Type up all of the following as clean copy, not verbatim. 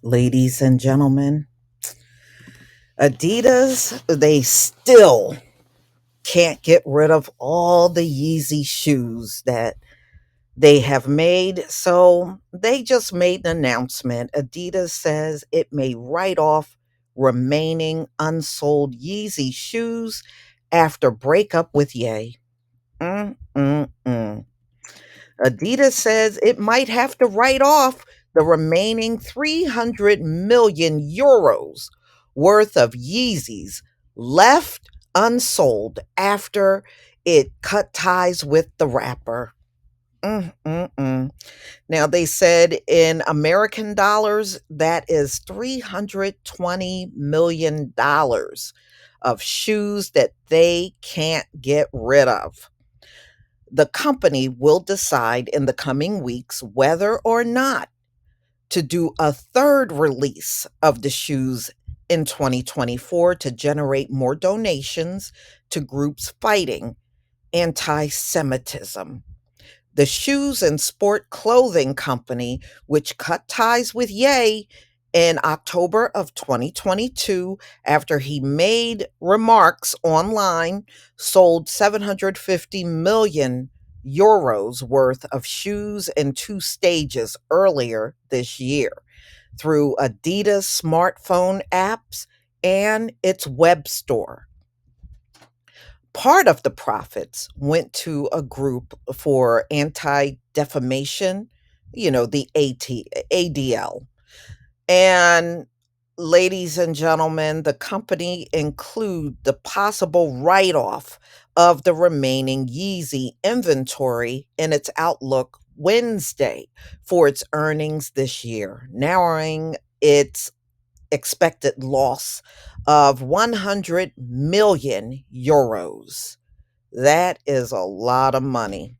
Ladies and gentlemen, Adidas, they still can't get rid of all the Yeezy shoes that they have made. So they just made an announcement. Adidas says it may write off remaining unsold Yeezy shoes after breakup with Ye. Mm-mm-mm. Adidas says it might have to write off the remaining 300 million euros worth of Yeezys left unsold after it cut ties with the rapper. Mm-mm-mm. Now, they said in American dollars, that is $320 million of shoes that they can't get rid of. The company will decide in the coming weeks whether or not to do a third release of the shoes in 2024 to generate more donations to groups fighting anti Semitism. The shoes and sport clothing company, which cut ties with Ye in October of 2022 after he made remarks online, sold 750 million euros worth of shoes in two stages earlier this year through Adidas smartphone apps and its web store. Part of the profits went to a group for anti defamation, the ADL. And ladies and gentlemen, the company include the possible write off of the remaining Yeezy inventory in its outlook Wednesday for its earnings this year, narrowing its expected loss of 100 million euros. That is a lot of money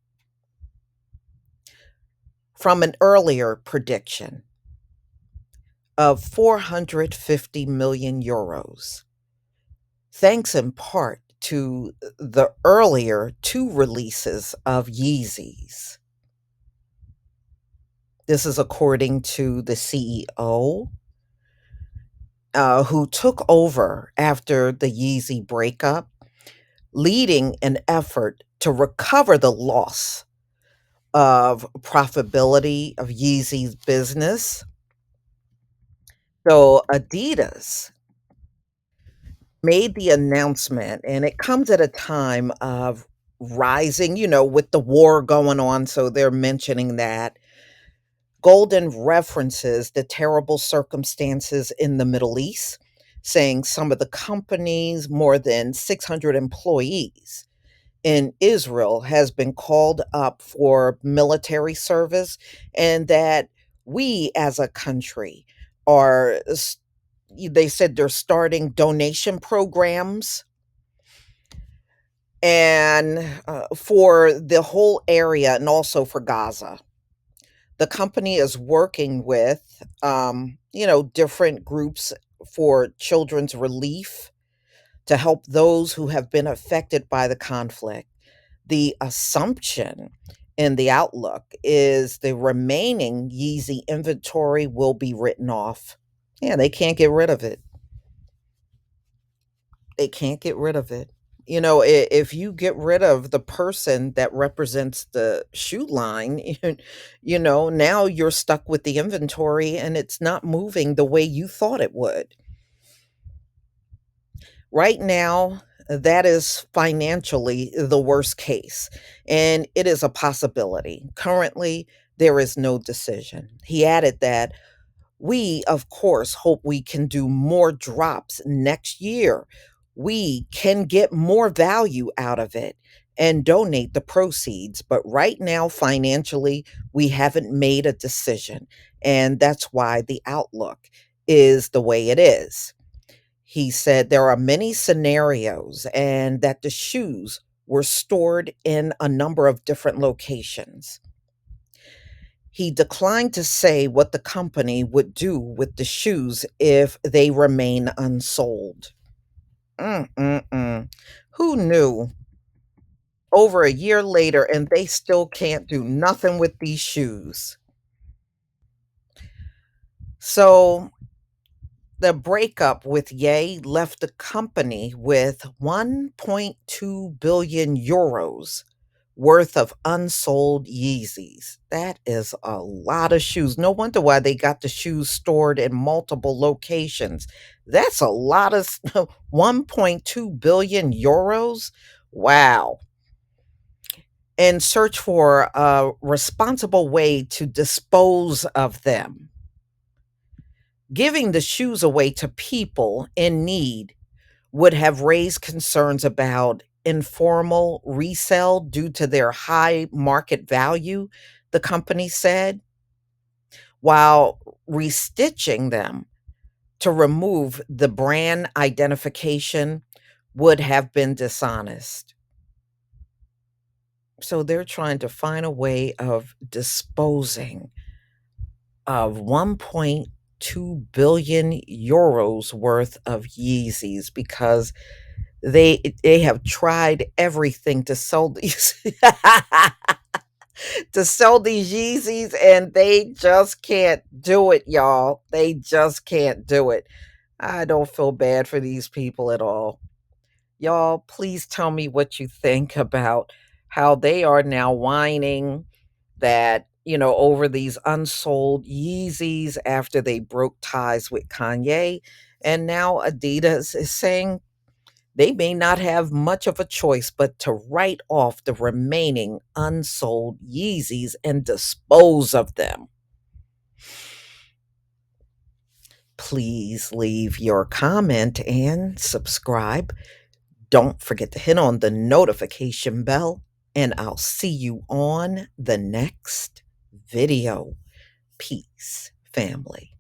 from an earlier prediction of 450 million euros, thanks in part to the earlier two releases of Yeezys. This is according to the CEO, who took over after the Yeezy breakup, leading an effort to recover the loss of profitability of Yeezy's business. So Adidas made the announcement, and it comes at a time of rising, with the war going on. So they're mentioning that. Golden references the terrible circumstances in the Middle East, saying some of the company's more than 600 employees in Israel has been called up for military service, and that we as a country are, they said they're starting donation programs and for the whole area and also for Gaza. The company is working with, different groups for children's relief to help those who have been affected by the conflict. The assumption in the outlook is the remaining Yeezy inventory will be written off. Yeah, they can't get rid of it. They can't get rid of it. If you get rid of the person that represents the shoe line, now you're stuck with the inventory and it's not moving the way you thought it would. Right now, that is financially the worst case, and it is a possibility. Currently, there is no decision. He added that we, of course, hope we can do more drops next year. We can get more value out of it and donate the proceeds. But right now, financially, we haven't made a decision. And that's why the outlook is the way it is. He said there are many scenarios and that the shoes were stored in a number of different locations. He declined to say what the company would do with the shoes if they remain unsold. Mm-mm-mm. Who knew? Over a year later, and they still can't do nothing with these shoes. So the breakup with Ye left the company with 1.2 billion euros worth of unsold Yeezys. That is a lot of shoes. No wonder why they got the shoes stored in multiple locations. That's a lot of 1.2 billion euros. Wow. And search for a responsible way to dispose of them. Giving the shoes away to people in need would have raised concerns about informal resale due to their high market value, the company said, while restitching them to remove the brand identification would have been dishonest. So they're trying to find a way of disposing of 1.2 billion euros worth of Yeezys because they have tried everything to sell these to sell these Yeezys, and they just can't do it, y'all. They just can't do it. I don't feel bad for these people at all. Y'all, please tell me what you think about how they are now whining that, over these unsold Yeezys after they broke ties with Kanye. And now Adidas is saying they may not have much of a choice but to write off the remaining unsold Yeezys and dispose of them. Please leave your comment and subscribe. Don't forget to hit on the notification bell, and I'll see you on the next video. Peace, family.